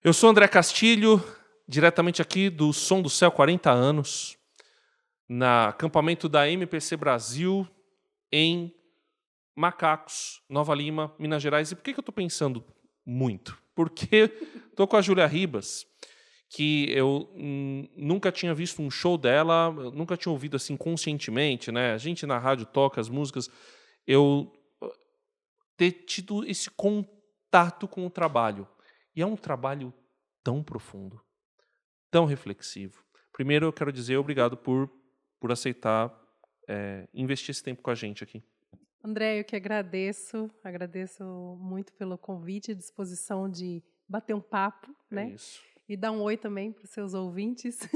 Eu sou André Castilho, diretamente aqui do Som do Céu 40 anos, na acampamento da MPC Brasil, em Macacos, Nova Lima, Minas Gerais. E por que eu estou pensando muito? Porque estou com a Júlia Ribas, que eu nunca tinha visto um show dela, nunca tinha ouvido assim conscientemente, né? A gente na rádio toca as músicas, eu ter tido esse contato com o trabalho. E é um trabalho tão profundo, tão reflexivo. Primeiro, eu quero dizer obrigado por aceitar investir esse tempo com a gente aqui. André, eu que agradeço muito pelo convite e disposição de bater um papo, né? Isso. E dar um oi também para os seus ouvintes.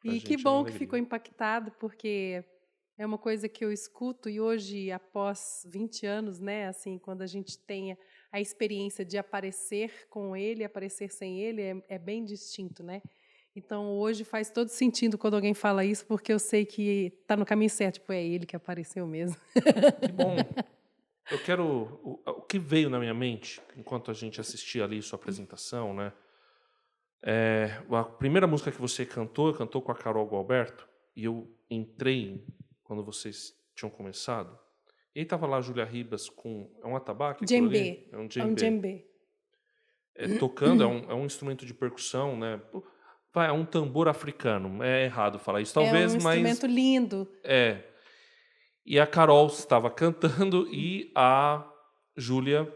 E que gente é uma bom que alegria. ficou impactado, porque é uma coisa que eu escuto e hoje, após 20 anos, né, assim, quando a gente tem a experiência de aparecer com ele, aparecer sem ele, é bem distinto, né? Então, hoje faz todo sentido quando alguém fala isso, porque eu sei que está no caminho certo, tipo, é ele que apareceu mesmo. Que bom. Eu quero... O que veio na minha mente, enquanto a gente assistia ali sua apresentação, né? A primeira música que você cantou com a Carol Gualberto, e eu entrei quando vocês tinham começado, e aí estava lá a Júlia Ribas com... É um atabaque aquilo ali? Djembe. É um É um djembe. djembe. Tocando, é um instrumento de percussão, né? É um tambor africano. É errado falar isso, É talvez, um mas... instrumento lindo. E a Carol estava cantando e a Júlia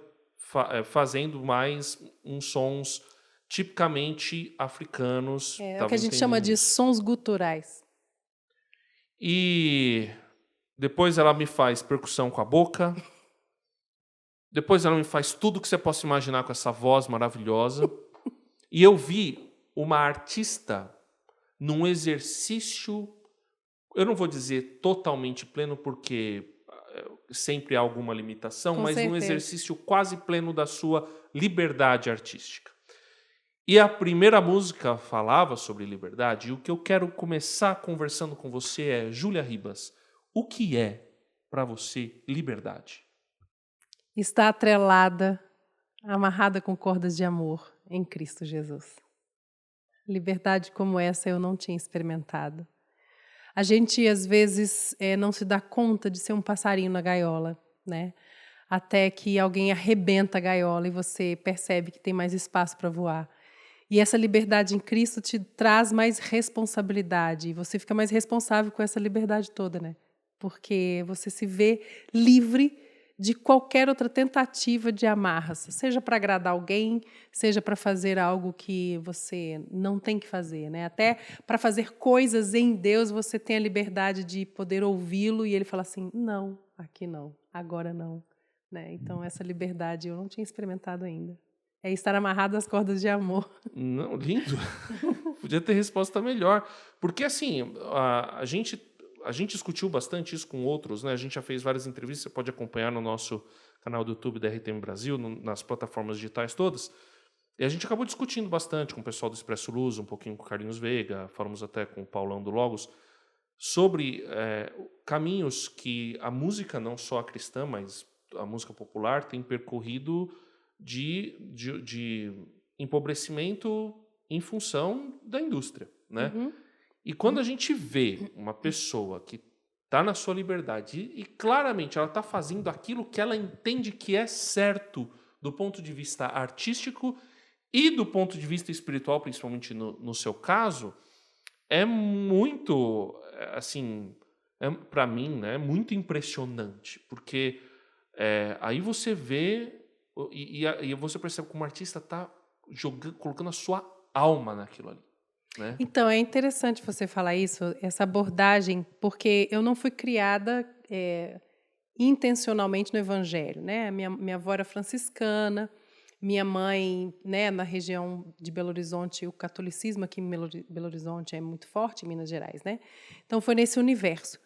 fazendo mais uns sons tipicamente africanos. É o que Estava a gente chama entendendo de isso. sons guturais. E depois ela me faz percussão com a boca. Depois ela me faz tudo que você possa imaginar com essa voz maravilhosa. E eu vi uma artista num exercício, eu não vou dizer totalmente pleno, porque sempre há alguma limitação, Com mas num certeza. exercício quase pleno da sua liberdade artística. E a primeira música falava sobre liberdade, e o que eu quero começar conversando com você é, Júlia Ribas, o que é para você liberdade? Está atrelada, amarrada com cordas de amor em Cristo Jesus. Liberdade como essa eu não tinha experimentado. A gente, às vezes, não se dá conta de ser um passarinho na gaiola, né? Até que alguém arrebenta a gaiola e você percebe que tem mais espaço para voar. E essa liberdade em Cristo te traz mais responsabilidade. E você fica mais responsável com essa liberdade toda, né? Porque você se vê livre de qualquer outra tentativa de amarras, seja para agradar alguém, seja para fazer algo que você não tem que fazer, né? Até para fazer coisas em Deus, você tem a liberdade de poder ouvi-lo e ele falar assim: não, aqui não, agora não, né? Então essa liberdade eu não tinha experimentado ainda. É estar amarrado às cordas de amor. Não, lindo. Podia ter resposta melhor. Porque, assim, a gente discutiu bastante isso com outros, né? A gente já fez várias entrevistas, você pode acompanhar no nosso canal do YouTube da RTM Brasil, nas plataformas digitais todas. E a gente acabou discutindo bastante com o pessoal do Expresso Luz, um pouquinho com o Carlinhos Veiga, falamos até com o Paulão do Logos, sobre caminhos que a música, não só a cristã, mas a música popular, tem percorrido de empobrecimento em função da indústria, né? Uhum. E quando a gente vê uma pessoa que está na sua liberdade e claramente ela está fazendo aquilo que ela entende que é certo do ponto de vista artístico e do ponto de vista espiritual, principalmente no seu caso, é muito, assim, para mim, né, muito impressionante, porque aí você vê e você percebe como o artista está colocando a sua alma naquilo ali, né? Então, é interessante você falar isso, essa abordagem, porque eu não fui criada intencionalmente no Evangelho, né? Minha avó era franciscana, minha mãe, né, na região de Belo Horizonte, o catolicismo aqui em Belo Horizonte é muito forte, em Minas Gerais, né? Então, foi nesse universo.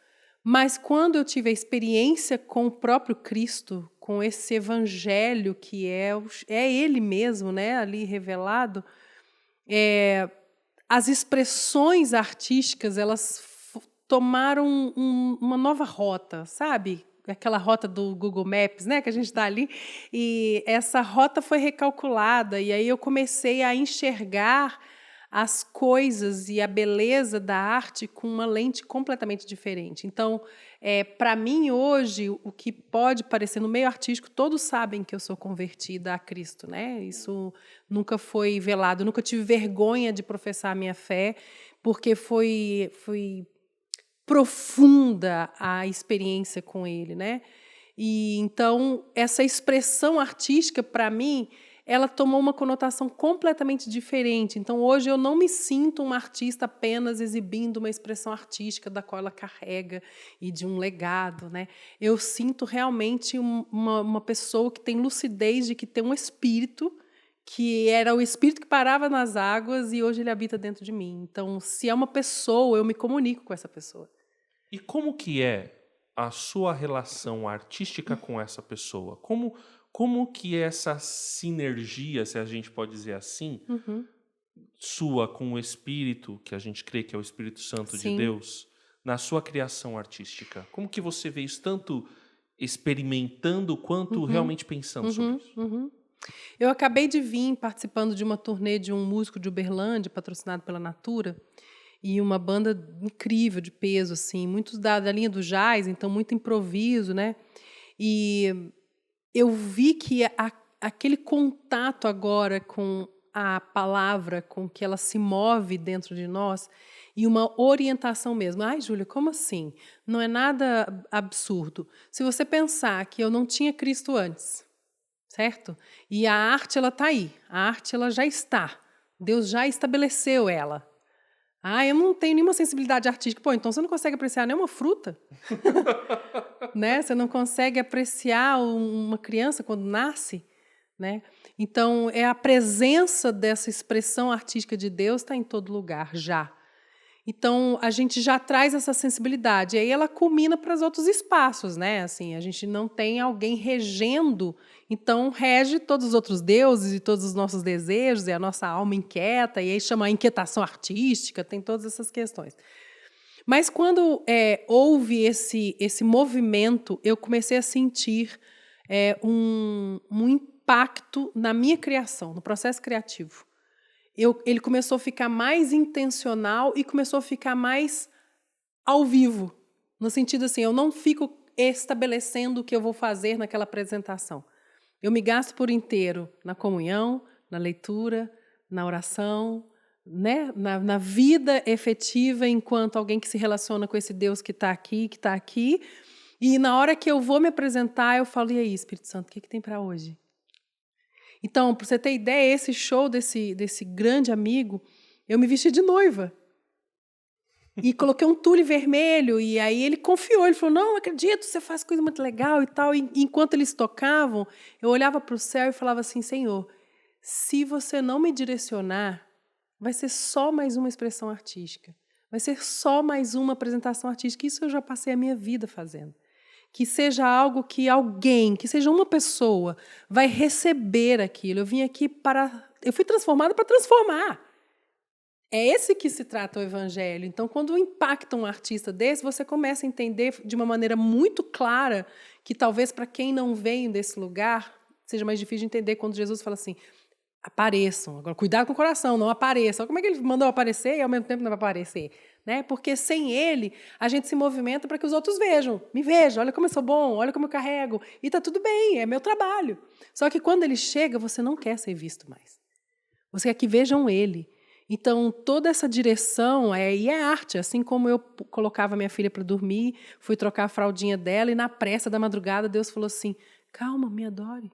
Mas quando eu tive a experiência com o próprio Cristo, com esse Evangelho que é Ele mesmo, né, ali revelado, as expressões artísticas elas tomaram uma nova rota, sabe? aquela rota do Google Maps, né, que a gente está ali, e essa rota foi recalculada, e aí eu comecei a enxergar as coisas e a beleza da arte com uma lente completamente diferente. Então, para mim, hoje, o que pode parecer no meio artístico, todos sabem que eu sou convertida a Cristo, né? Isso nunca foi velado, eu nunca tive vergonha de professar a minha fé, porque foi profunda a experiência com ele, né? E então essa expressão artística para mim, ela tomou uma conotação completamente diferente. Então hoje eu não me sinto uma artista apenas exibindo uma expressão artística da qual ela carrega e de um legado, né? Eu sinto realmente uma pessoa que tem lucidez de que tem um espírito que era o espírito que parava nas águas e hoje ele habita dentro de mim. Então, se é uma pessoa, eu me comunico com essa pessoa. E como que é a sua relação artística com essa pessoa? Como que é essa sinergia, se a gente pode dizer assim, sua com o Espírito, que a gente crê que é o Espírito Santo de Sim. Deus, na sua criação artística? Como que você vê isso tanto experimentando quanto realmente pensando sobre isso? Eu acabei de vir participando de uma turnê de um músico de Uberlândia, patrocinado pela Natura, e uma banda incrível, de peso, assim, muito da linha do jazz, então muito improviso, né? E eu vi que aquele contato agora com a palavra, com que ela se move dentro de nós, e uma orientação mesmo. Ai, Júlia, como assim? Não é nada absurdo. Se você pensar que eu não tinha Cristo antes, certo? E a arte, ela está aí. A arte, ela já está. Deus já estabeleceu ela. Ah, eu não tenho nenhuma sensibilidade artística. Pô, então você não consegue apreciar nenhuma fruta? Né? Você não consegue apreciar uma criança quando nasce? Né? Então, a presença dessa expressão artística de Deus está em todo lugar, já. Então, a gente já traz essa sensibilidade. E aí ela culmina para os outros espaços, né? Assim, a gente não tem alguém regendo, então rege todos os outros deuses e todos os nossos desejos, e a nossa alma inquieta, e aí chama a inquietação artística, tem todas essas questões. Mas quando houve esse movimento, eu comecei a sentir um impacto na minha criação, no processo criativo. Ele começou a ficar mais intencional e começou a ficar mais ao vivo. No sentido assim, eu não fico estabelecendo o que eu vou fazer naquela apresentação. Eu me gasto por inteiro na comunhão, na leitura, na oração, né? na vida efetiva enquanto alguém que se relaciona com esse Deus que está aqui. E na hora que eu vou me apresentar, eu falo, e aí, Espírito Santo, o que tem para hoje? Então, para você ter ideia, esse show desse grande amigo, eu me vesti de noiva. E coloquei um tule vermelho, e aí ele confiou, ele falou, não acredito, você faz coisa muito legal e tal. E enquanto eles tocavam, eu olhava para o céu e falava assim, Senhor, se você não me direcionar, vai ser só mais uma expressão artística, vai ser só mais uma apresentação artística. Isso eu já passei a minha vida fazendo. Que seja algo que alguém, que seja uma pessoa, vai receber aquilo. Eu fui transformada para transformar. É esse que se trata o evangelho. Então, quando impacta um artista desse, você começa a entender de uma maneira muito clara que talvez para quem não veio desse lugar, seja mais difícil de entender quando Jesus fala assim, apareçam. Agora, cuidado com o coração, não apareçam. Como é que ele mandou aparecer e ao mesmo tempo não vai aparecer? Né? Porque sem ele, a gente se movimenta para que os outros vejam. Me vejam, olha como eu sou bom, olha como eu carrego. E está tudo bem, é meu trabalho. Só que quando ele chega, você não quer ser visto mais. Você quer que vejam ele. Então, toda essa direção e é arte. Assim como eu colocava minha filha para dormir, fui trocar a fraldinha dela e na pressa da madrugada Deus falou assim, calma, me adore.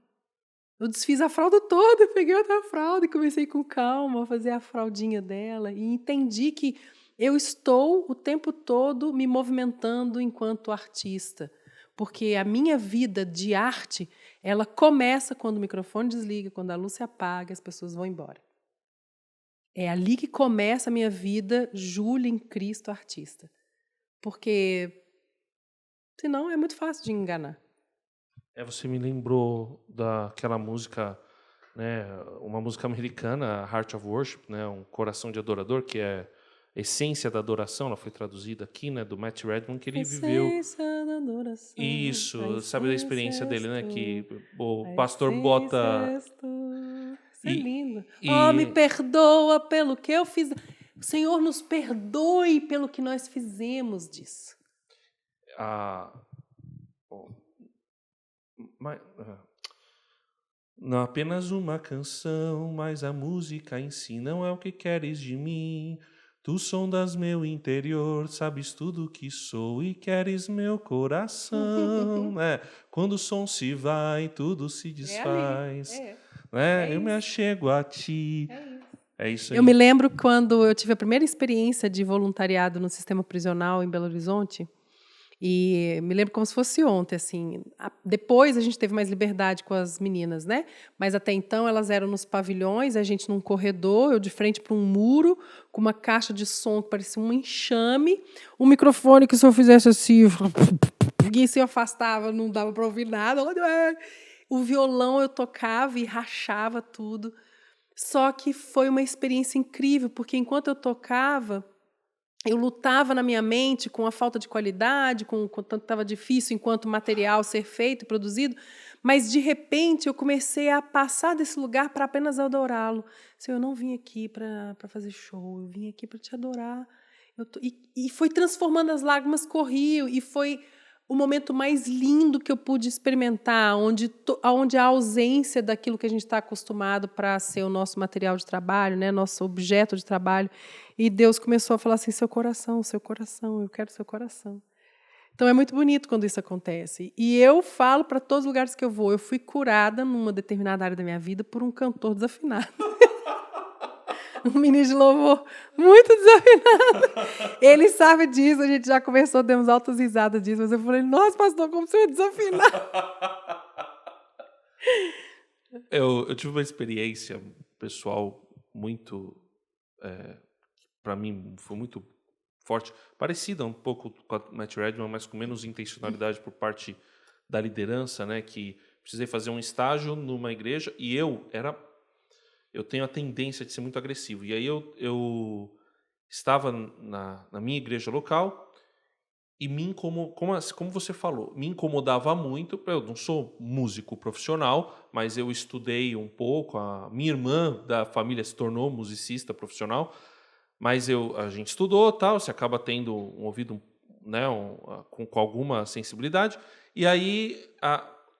Eu desfiz a fralda toda, peguei outra fralda e comecei com calma a fazer a fraldinha dela e entendi que eu estou o tempo todo me movimentando enquanto artista, porque a minha vida de arte, ela começa quando o microfone desliga, quando a luz se apaga, as pessoas vão embora. É ali que começa a minha vida, Júlia em Cristo artista. Porque senão é muito fácil de enganar. Você me lembrou daquela música, né, uma música americana, Heart of Worship, né, um coração de adorador, que é a essência da adoração, ela foi traduzida aqui, né, do Matt Redman, que ele viveu adoração. Isso, sabe da experiência dele, né? Que o Ai, pastor sim, bota... sexto. Isso é E, lindo. Me e perdoa pelo que eu fiz. O Senhor nos perdoe pelo que nós fizemos disso. não apenas uma canção, mas a música em si não é o que queres de mim. Tu sondas meu interior, sabes tudo que sou e queres meu coração. Quando o som se vai, tudo se desfaz. Eu me achego a ti. É isso aí. Eu me lembro quando eu tive a primeira experiência de voluntariado no sistema prisional em Belo Horizonte. E me lembro como se fosse ontem, assim. Depois a gente teve mais liberdade com as meninas, né? Mas até então elas eram nos pavilhões, a gente num corredor, eu de frente para um muro, com uma caixa de som que parecia um enxame, um microfone que se eu fizesse assim, ninguém se afastava, não dava para ouvir nada. O violão eu tocava e rachava tudo. Só que foi uma experiência incrível, porque enquanto eu tocava, eu lutava na minha mente com a falta de qualidade, com o tanto estava difícil enquanto material ser feito e produzido, mas, de repente, eu comecei a passar desse lugar para apenas adorá-lo. Senhor, eu não vim aqui para fazer show, eu vim aqui para te adorar. E foi transformando, as lágrimas corriam, e foi o momento mais lindo que eu pude experimentar, onde a ausência daquilo que a gente está acostumado para ser o nosso material de trabalho, né, nosso objeto de trabalho, e Deus começou a falar assim, seu coração, eu quero seu coração. Então, é muito bonito quando isso acontece. E eu falo para todos os lugares que eu vou, eu fui curada numa determinada área da minha vida por um cantor desafinado. Um menino de louvor muito desafinado. Ele sabe disso, a gente já conversou, demos altas risadas disso, mas eu falei, nossa, pastor, como você é desafinado? Eu tive uma experiência pessoal muito... para mim, foi muito forte. Parecida um pouco com a Matt Redman, mas com menos intencionalidade por parte da liderança, né? Que precisei fazer um estágio numa igreja e eu tenho a tendência de ser muito agressivo. E aí eu estava na minha igreja local e como você falou, me incomodava muito. Eu não sou músico profissional, mas eu estudei um pouco. A minha irmã da família se tornou musicista profissional, mas a gente estudou, tal, você acaba tendo um ouvido, né, com alguma sensibilidade. E aí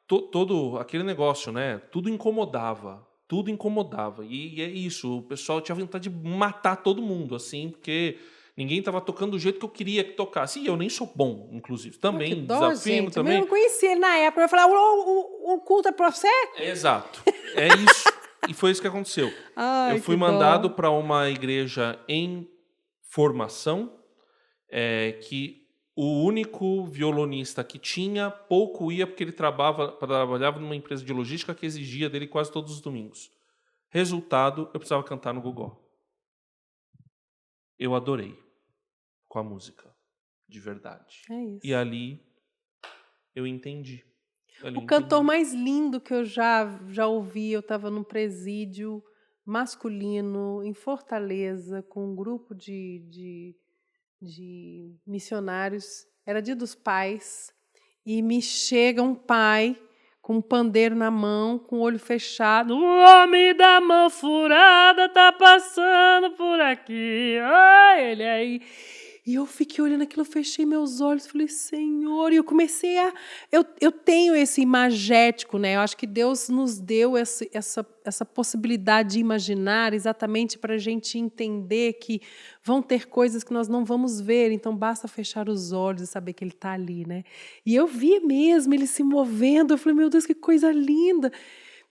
todo aquele negócio, né, tudo incomodava. E é isso, o pessoal tinha vontade de matar todo mundo, assim, porque ninguém estava tocando do jeito que eu queria que tocasse. E eu nem sou bom, inclusive. Também Que dó, desafino, gente. também. Eu não conhecia ele na época. Eu ia falar, o culto é para você? Exato. É isso. E foi isso que aconteceu. Ai, eu fui mandado para uma igreja em formação, que o único violonista que tinha, pouco ia, porque ele trabalhava numa empresa de logística que exigia dele quase todos os domingos. Resultado, eu precisava cantar no gogó. Eu adorei com a música, de verdade. É isso. E ali eu entendi. O cantor mais lindo que eu já ouvi, eu estava num presídio masculino em Fortaleza, com um grupo de missionários, era Dia dos Pais, e me chega um pai com um pandeiro na mão, com o olho fechado. O homem da mão furada tá passando por aqui. Ai, ele aí. E eu fiquei olhando aquilo, eu fechei meus olhos, falei, Senhor, e eu comecei a... Eu tenho esse imagético, né? Eu acho que Deus nos deu essa possibilidade de imaginar exatamente para a gente entender que vão ter coisas que nós não vamos ver, então basta fechar os olhos e saber que Ele está ali, né? E eu vi mesmo Ele se movendo, eu falei, meu Deus, que coisa linda!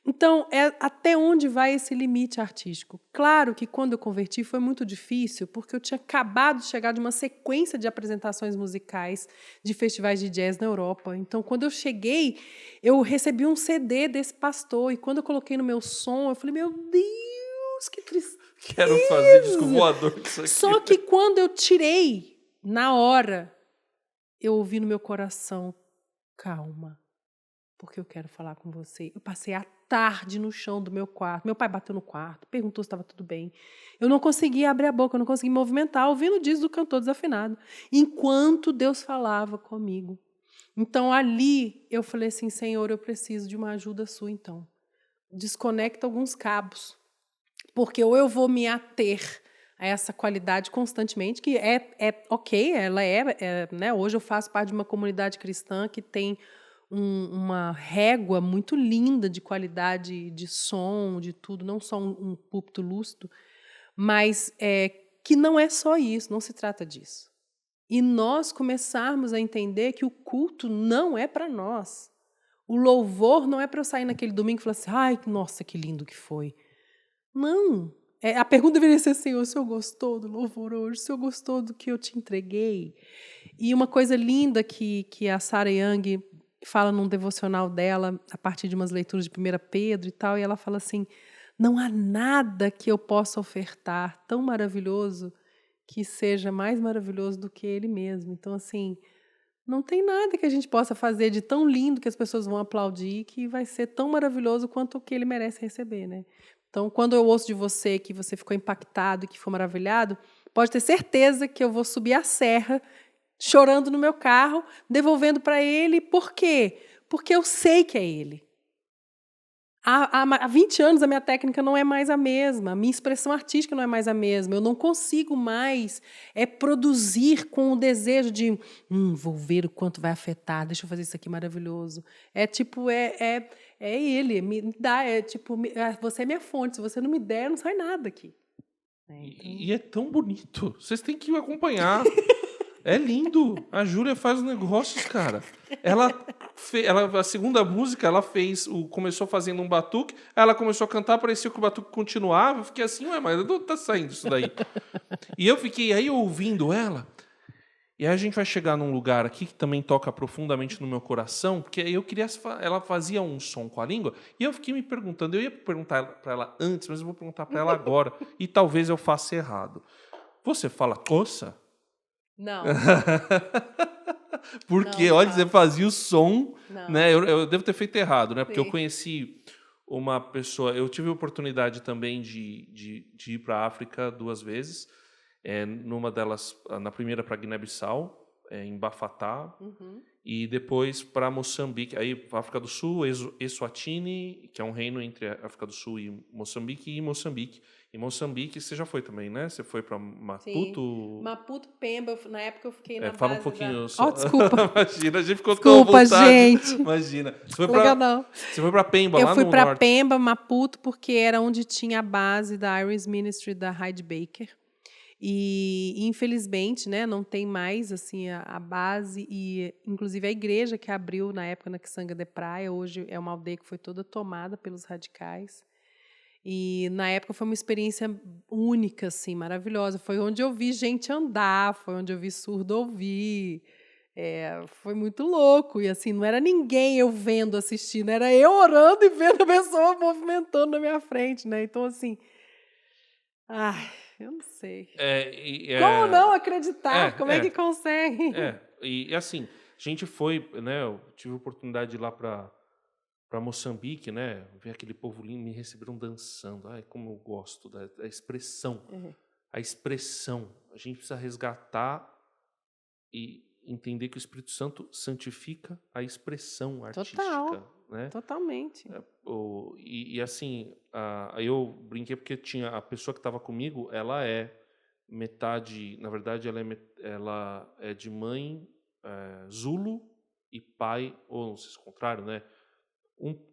Então, até onde vai esse limite artístico? Claro que quando eu converti foi muito difícil, porque eu tinha acabado de chegar de uma sequência de apresentações musicais de festivais de jazz na Europa. Então, quando eu cheguei, eu recebi um CD desse pastor, e quando eu coloquei no meu som, eu falei, meu Deus, que tristeza! Quero fazer disco voador com isso aqui. Só que quando eu tirei, na hora, eu ouvi no meu coração, calma, porque eu quero falar com você. Eu passei a tarde no chão do meu quarto. Meu pai bateu no quarto, perguntou se estava tudo bem. Eu não conseguia abrir a boca, eu não conseguia me movimentar, ouvindo o disco do cantor desafinado, enquanto Deus falava comigo. Então, ali, eu falei assim, Senhor, eu preciso de uma ajuda sua, então. Desconecta alguns cabos, porque ou eu vou me ater a essa qualidade constantemente, que é ok, ela né? Hoje eu faço parte de uma comunidade cristã que tem uma régua muito linda de qualidade de som, de tudo, não só um púlpito lúcido, mas que não é só isso, não se trata disso. E nós começarmos a entender que o culto não é para nós. O louvor não é para eu sair naquele domingo e falar assim, ai, nossa, que lindo que foi. Não. A pergunta deveria ser assim, o senhor gostou do louvor hoje? O senhor gostou do que eu te entreguei? E uma coisa linda que a Sarah Young fala num devocional dela, a partir de umas leituras de 1 Pedro e tal, e ela fala assim, não há nada que eu possa ofertar tão maravilhoso que seja mais maravilhoso do que ele mesmo. Então, assim, não tem nada que a gente possa fazer de tão lindo que as pessoas vão aplaudir que vai ser tão maravilhoso quanto o que ele merece receber, né? Então, quando eu ouço de você que você ficou impactado, que foi maravilhado, pode ter certeza que eu vou subir a serra chorando no meu carro, devolvendo para ele. Por quê? Porque eu sei que é ele. Há 20 anos a minha técnica não é mais a mesma, a minha expressão artística não é mais a mesma, eu não consigo mais produzir com o desejo de vou ver o quanto vai afetar, deixa eu fazer isso aqui maravilhoso. É ele, me dá, você é minha fonte, se você não me der, não sai nada aqui. E é tão bonito, vocês têm que acompanhar. É lindo. A Júlia faz os negócios, cara. A segunda música, ela começou fazendo um batuque, aí ela começou a cantar, parecia que o batuque continuava. Eu fiquei assim, ué, mas não tá saindo isso daí. E eu fiquei aí ouvindo ela. E aí a gente vai chegar num lugar aqui que também toca profundamente no meu coração, porque eu queria... Ela fazia um som com a língua, e eu fiquei me perguntando, eu ia perguntar para ela antes, mas eu vou perguntar para ela agora, e talvez eu faça errado. Você fala coça? Não. Porque, não olha, você fazia o som, não. né? Eu devo ter feito errado, né? Porque Sim. eu conheci uma pessoa... Eu tive a oportunidade também de ir para a África 2 vezes. Numa delas, na primeira para Guiné-Bissau, em Bafatá, e depois para Moçambique. Aí, África do Sul, Eswatini, que é um reino entre a África do Sul e Moçambique. Em Moçambique, você já foi também, né? Você foi para Maputo? Sim. Maputo, Pemba. Na época eu fiquei na Fala base um pouquinho da... só. desculpa. Imagina, a gente ficou Desculpa, tão à vontade. gente. Imagina. Legal, não. Você foi para Pemba, Eu lá fui no para norte. Pemba, Maputo, porque era onde tinha a base da Iris Ministry da Heidi Baker. E infelizmente, né, não tem mais assim a base e inclusive a igreja que abriu na época na Kisanga de Praia, hoje é uma aldeia que foi toda tomada pelos radicais. E na época foi uma experiência única, assim, maravilhosa. Foi onde eu vi gente andar, foi onde eu vi surdo ouvir. Foi muito louco. E assim, não era ninguém eu vendo, assistindo, era eu orando e vendo a pessoa movimentando na minha frente, né? Então, assim. Ai, eu não sei. Como não acreditar? Como é que consegue? E assim, a gente foi, né? Eu tive a oportunidade de ir lá para Moçambique, né? Ver aquele povo lindo, me receberam dançando. Ai, como eu gosto da expressão. A expressão. A gente precisa resgatar e entender que o Espírito Santo santifica a expressão artística. Total, né? Totalmente. E assim, eu brinquei porque tinha a pessoa que estava comigo, ela é metade, na verdade, ela é de mãe Zulu e pai, ou não sei se é o contrário, né?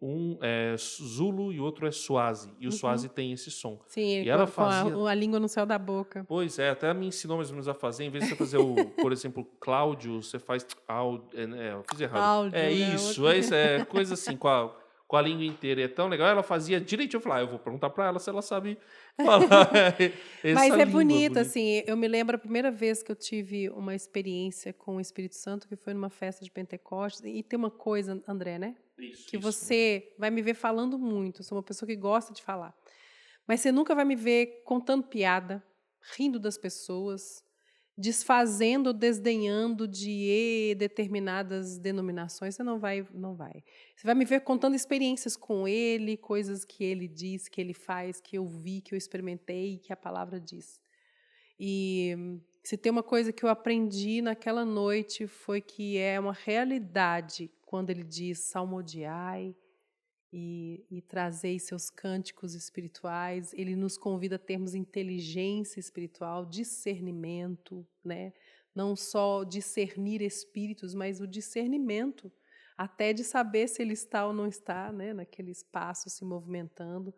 Um é Zulu e o outro é Swazi. E o Swazi tem esse som. Sim, E ela com fazia... a língua no céu da boca. Pois é, até me ensinou mais ou menos a fazer. Em vez de você fazer por exemplo, Cláudio, você faz eu fiz errado. Áudio, É né? isso, coisa assim, com a língua inteira. É tão legal. Ela fazia direitinho. Eu falei, eu vou perguntar para ela se ela sabe falar essa Mas é língua bonito, bonita. assim. Eu me lembro a primeira vez que eu tive uma experiência com o Espírito Santo, que foi numa festa de Pentecostes. E tem uma coisa, André, né? Isso, você vai me ver falando muito. Eu sou uma pessoa que gosta de falar. Mas você nunca vai me ver contando piada, rindo das pessoas, desfazendo ou desdenhando de determinadas denominações. Você não vai. Você vai me ver contando experiências com ele, coisas que ele diz, que ele faz, que eu vi, que eu experimentei, que a palavra diz. E se tem uma coisa que eu aprendi naquela noite foi que é uma realidade quando ele diz salmodiai e trazei seus cânticos espirituais. Ele nos convida a termos inteligência espiritual, discernimento, né? Não só discernir espíritos, mas o discernimento, até de saber se ele está ou não está, né, naquele espaço se movimentando.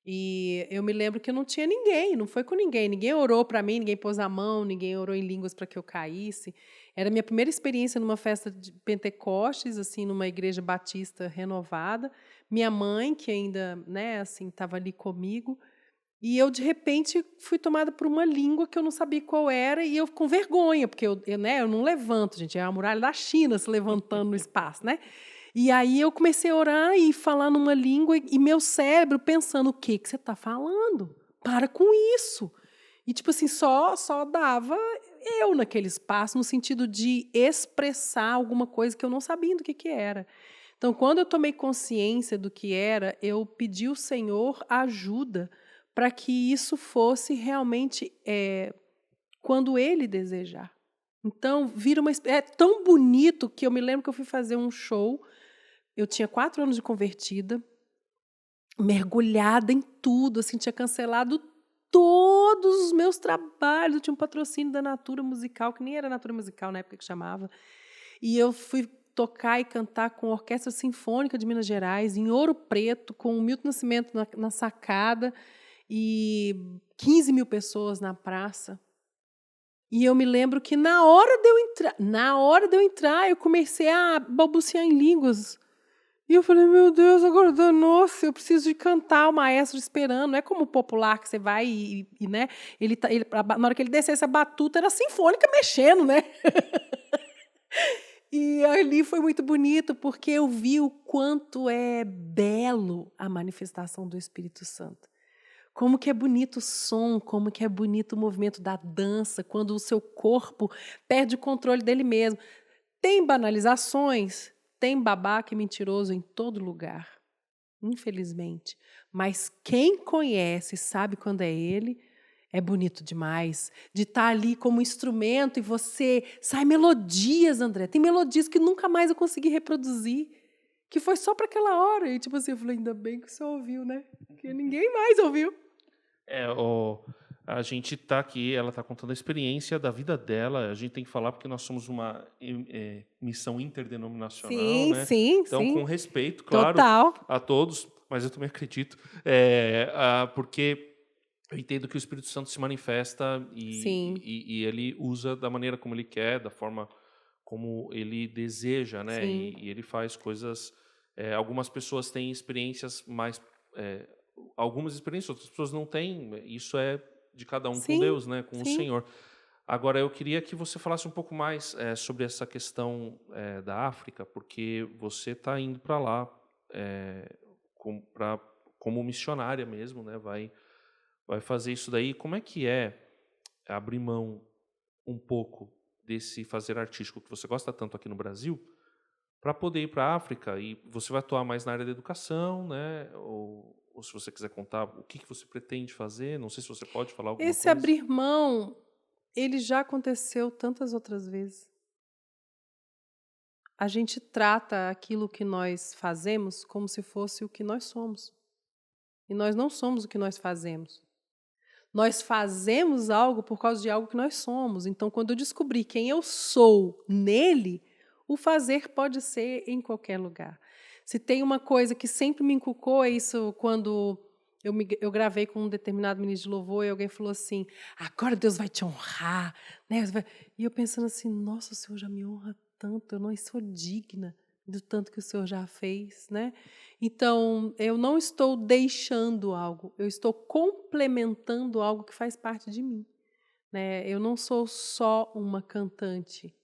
E eu me lembro que eu não tinha ninguém, não foi com ninguém. Ninguém orou para mim, ninguém pôs a mão, ninguém orou em línguas para que eu caísse. Era a minha primeira experiência numa festa de Pentecostes, assim, numa igreja batista renovada. Minha mãe, que ainda, né, assim, estava ali comigo. E eu, de repente, fui tomada por uma língua que eu não sabia qual era, e eu com vergonha, porque né, eu não levanto, gente. É a muralha da China se levantando no espaço, né? E aí eu comecei a orar e falar numa língua, e meu cérebro pensando, o que você está falando? Para com isso. E, tipo assim, só dava eu naquele espaço, no sentido de expressar alguma coisa que eu não sabia do que era. Então, quando eu tomei consciência do que era, eu pedi ao Senhor ajuda para que isso fosse realmente quando Ele desejar. Então, é tão bonito que eu me lembro que eu fui fazer um show. Eu tinha 4 anos de convertida, mergulhada em tudo, assim, tinha cancelado todos os meus trabalhos. Eu tinha um patrocínio da Natura Musical, que nem era Natura Musical na época que chamava. E eu fui tocar e cantar com a Orquestra Sinfônica de Minas Gerais, em Ouro Preto, com o Milton Nascimento na sacada, e 15 mil pessoas na praça. E eu me lembro que na hora de eu entrar, eu comecei a balbuciar em línguas. E eu falei, meu Deus, agora danou-se, eu preciso de cantar, o maestro esperando. Não é como o popular, que você vai né? Na hora que ele descesse a batuta, era a sinfônica mexendo, né? E ali foi muito bonito, porque eu vi o quanto é belo a manifestação do Espírito Santo. Como que é bonito o som, como que é bonito o movimento da dança, quando o seu corpo perde o controle dele mesmo. Tem banalizações, tem babaca e mentiroso em todo lugar, infelizmente. Mas quem conhece, sabe quando é ele, é bonito demais. De estar ali como instrumento e você... Sai melodias, André. Tem melodias que nunca mais eu consegui reproduzir, que foi só para aquela hora. E tipo assim, eu falei, ainda bem que você ouviu, né? Porque ninguém mais ouviu. A gente tá aqui, ela tá contando a experiência da vida dela. A gente tem que falar porque nós somos uma missão interdenominacional, Sim, né? sim, Então, sim. com respeito, claro, Total. a todos, mas eu também acredito, porque eu entendo que o Espírito Santo se manifesta Sim, e ele usa da maneira como ele quer, da forma como ele deseja, né? sim, E ele faz coisas. Algumas pessoas têm experiências mais. Algumas experiências, outras pessoas não têm. Isso é de cada um com sim, Deus, né? Com o sim. Senhor. Agora, eu queria que você falasse um pouco mais sobre essa questão da África, porque você está indo para lá como missionária mesmo, né? Vai fazer isso daí. Como é que é abrir mão um pouco desse fazer artístico que você gosta tanto aqui no Brasil, para poder ir para a África? E você vai atuar mais na área da educação, né? Ou se você quiser contar o que você pretende fazer, não sei se você pode falar alguma Esse coisa. abrir mão, ele já aconteceu tantas outras vezes. A gente trata aquilo que nós fazemos como se fosse o que nós somos. E nós não somos o que nós fazemos. Nós fazemos algo por causa de algo que nós somos. Então, quando eu descobri quem eu sou nele, o fazer pode ser em qualquer lugar. Se tem uma coisa que sempre me inculcou, é isso quando eu gravei com um determinado ministro de louvor e alguém falou assim, agora Deus vai te honrar. Né? E eu pensando assim, nossa, o Senhor já me honra tanto, eu não sou digna do tanto que o Senhor já fez, né? Então, eu não estou deixando algo, eu estou complementando algo que faz parte de mim, né? Eu não sou só uma cantante.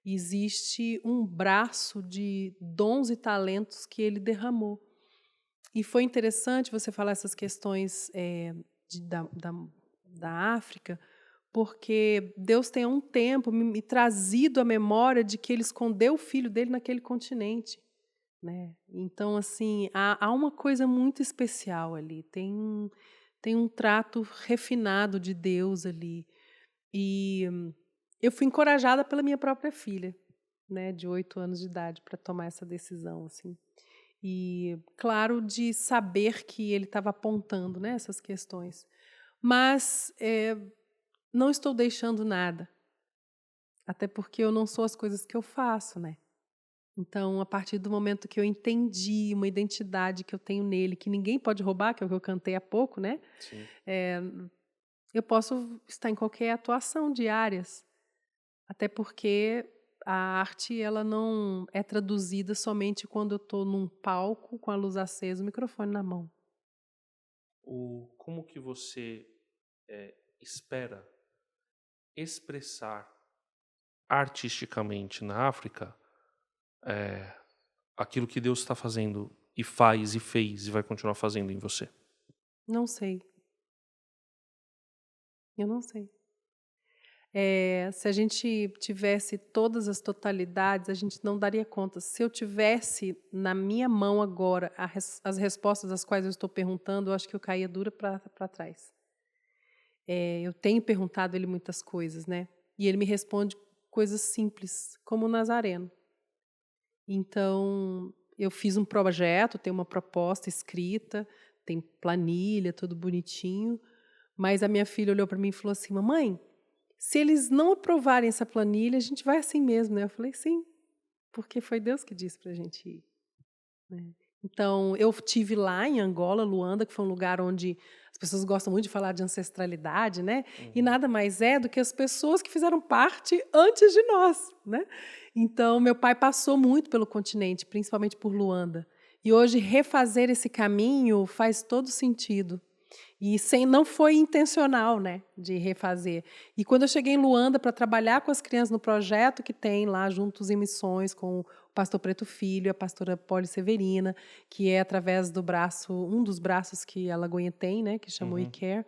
Existe um braço de dons e talentos que ele derramou. E foi interessante você falar essas questões da África, porque Deus tem há um tempo me trazido a memória de que ele escondeu o filho dele naquele continente. Né? Então, assim, há uma coisa muito especial ali, tem um trato refinado de Deus ali. E eu fui encorajada pela minha própria filha, né, de 8 anos de idade, para tomar essa decisão, assim. E, claro, de saber que ele estava apontando, né, essas questões. Mas não estou deixando nada, até porque eu não sou as coisas que eu faço, né? Então, a partir do momento que eu entendi uma identidade que eu tenho nele, que ninguém pode roubar, que é o que eu cantei há pouco, né? Sim. Eu posso estar em qualquer atuação de áreas, até porque a arte ela não é traduzida somente quando eu estou num palco com a luz acesa, o microfone na mão. Como que você espera expressar artisticamente na África aquilo que Deus está fazendo e faz e fez e vai continuar fazendo em você? Não sei. Eu não sei. Se a gente tivesse todas as totalidades, a gente não daria conta. Se eu tivesse na minha mão agora as respostas às quais eu estou perguntando, eu acho que eu caía dura para trás. Eu tenho perguntado a ele muitas coisas, né? E ele me responde coisas simples, como o Nazareno. Então, eu fiz um projeto, tem uma proposta escrita, tem planilha, tudo bonitinho, mas a minha filha olhou para mim e falou assim: mamãe, se eles não aprovarem essa planilha, a gente vai assim mesmo, né? Eu falei, sim, porque foi Deus que disse para a gente ir. Né? Então, eu estive lá em Angola, Luanda, que foi um lugar onde as pessoas gostam muito de falar de ancestralidade, né? E nada mais é do que as pessoas que fizeram parte antes de nós, né? Então, meu pai passou muito pelo continente, principalmente por Luanda. E hoje, refazer esse caminho faz todo sentido. E não foi intencional, né, de refazer. E quando eu cheguei em Luanda para trabalhar com as crianças no projeto que tem lá Juntos em Missões, com o pastor Preto Filho e a pastora Poli Severina, que é através do braço, um dos braços que a Lagoinha tem, né, que chama iCare.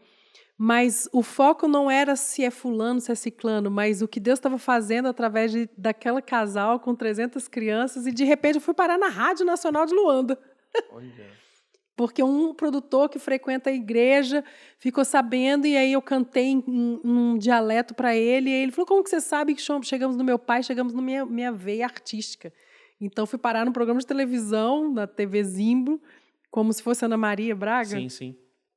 Mas o foco não era se é fulano, se é ciclano, mas o que Deus estava fazendo através daquela casal com 300 crianças, e de repente eu fui parar na Rádio Nacional de Luanda. Olha. Porque um produtor que frequenta a igreja ficou sabendo, e aí eu cantei em um dialeto para ele, e ele falou, como que você sabe que chegamos no meu pai, chegamos na minha veia artística? Então, fui parar num programa de televisão, na TV Zimbro, como se fosse Ana Maria Braga. Sim, sim.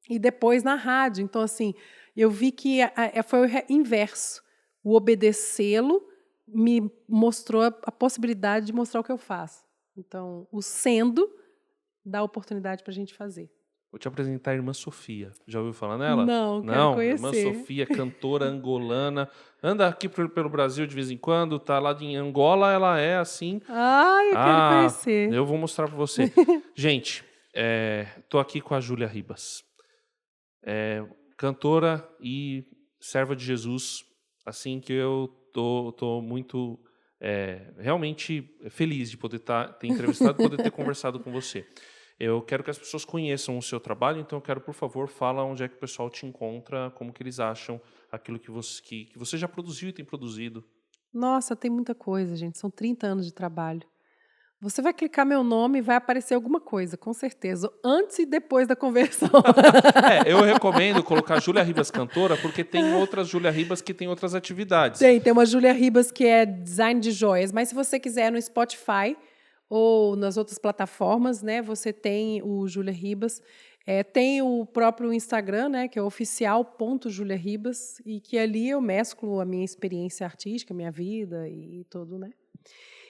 E depois na rádio. Então, assim, eu vi que foi o inverso. O obedecê-lo me mostrou a possibilidade de mostrar o que eu faço. Então, o sendo dá oportunidade para a gente fazer. Vou te apresentar a irmã Sofia. Já ouviu falar nela? Não, quero conhecer. Irmã Sofia, cantora angolana. Anda aqui pelo Brasil de vez em quando, tá lá em Angola, ela é assim. Eu quero conhecer. Eu vou mostrar para você. Gente, tô aqui com a Júlia Ribas. Cantora e serva de Jesus, assim que eu tô muito realmente feliz de poder ter entrevistado e poder ter conversado com você. Eu quero que as pessoas conheçam o seu trabalho, então eu quero, por favor, fala onde é que o pessoal te encontra, como que eles acham aquilo que você já produziu e tem produzido. Nossa, tem muita coisa, gente. São 30 anos de trabalho. Você vai clicar meu nome e vai aparecer alguma coisa, com certeza, antes e depois da conversão. Eu recomendo colocar Júlia Ribas cantora, porque tem outras Júlia Ribas que tem outras atividades. Tem uma Júlia Ribas que é design de joias, mas se você quiser no Spotify ou nas outras plataformas, né, você tem o Júlia Ribas. Tem o próprio Instagram, né, que é oficial.juliaribas, e que ali eu mesclo a minha experiência artística, minha vida e tudo, né?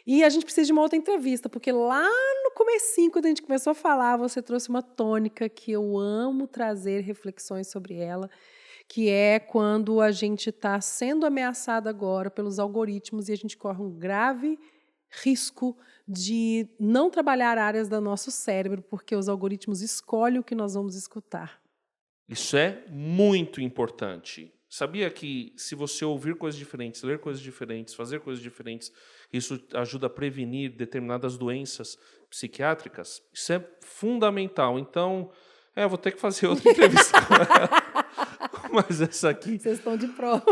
E a gente precisa de uma outra entrevista, porque lá no comecinho, quando a gente começou a falar, você trouxe uma tônica que eu amo trazer reflexões sobre ela, que é quando a gente está sendo ameaçado agora pelos algoritmos e a gente corre um grave risco de não trabalhar áreas do nosso cérebro, porque os algoritmos escolhem o que nós vamos escutar. Isso é muito importante. Sabia que se você ouvir coisas diferentes, ler coisas diferentes, fazer coisas diferentes, isso ajuda a prevenir determinadas doenças psiquiátricas? Isso é fundamental. Então, eu vou ter que fazer outra entrevista com ela. Mas essa aqui... Vocês estão de prova.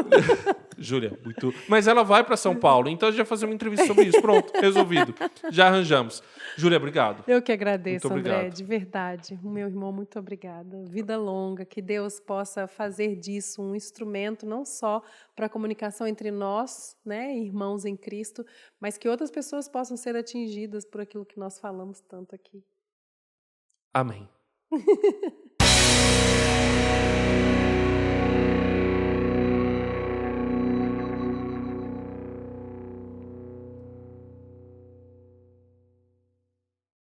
Júlia, muito... Mas ela vai para São Paulo, então a gente vai fazer uma entrevista sobre isso. Pronto, resolvido. Já arranjamos. Júlia, obrigado. Eu que agradeço, Muito André, obrigado. de verdade. O meu irmão, muito obrigada. Vida longa, que Deus possa fazer disso um instrumento não só para a comunicação entre nós, né, irmãos em Cristo, mas que outras pessoas possam ser atingidas por aquilo que nós falamos tanto aqui. Amém.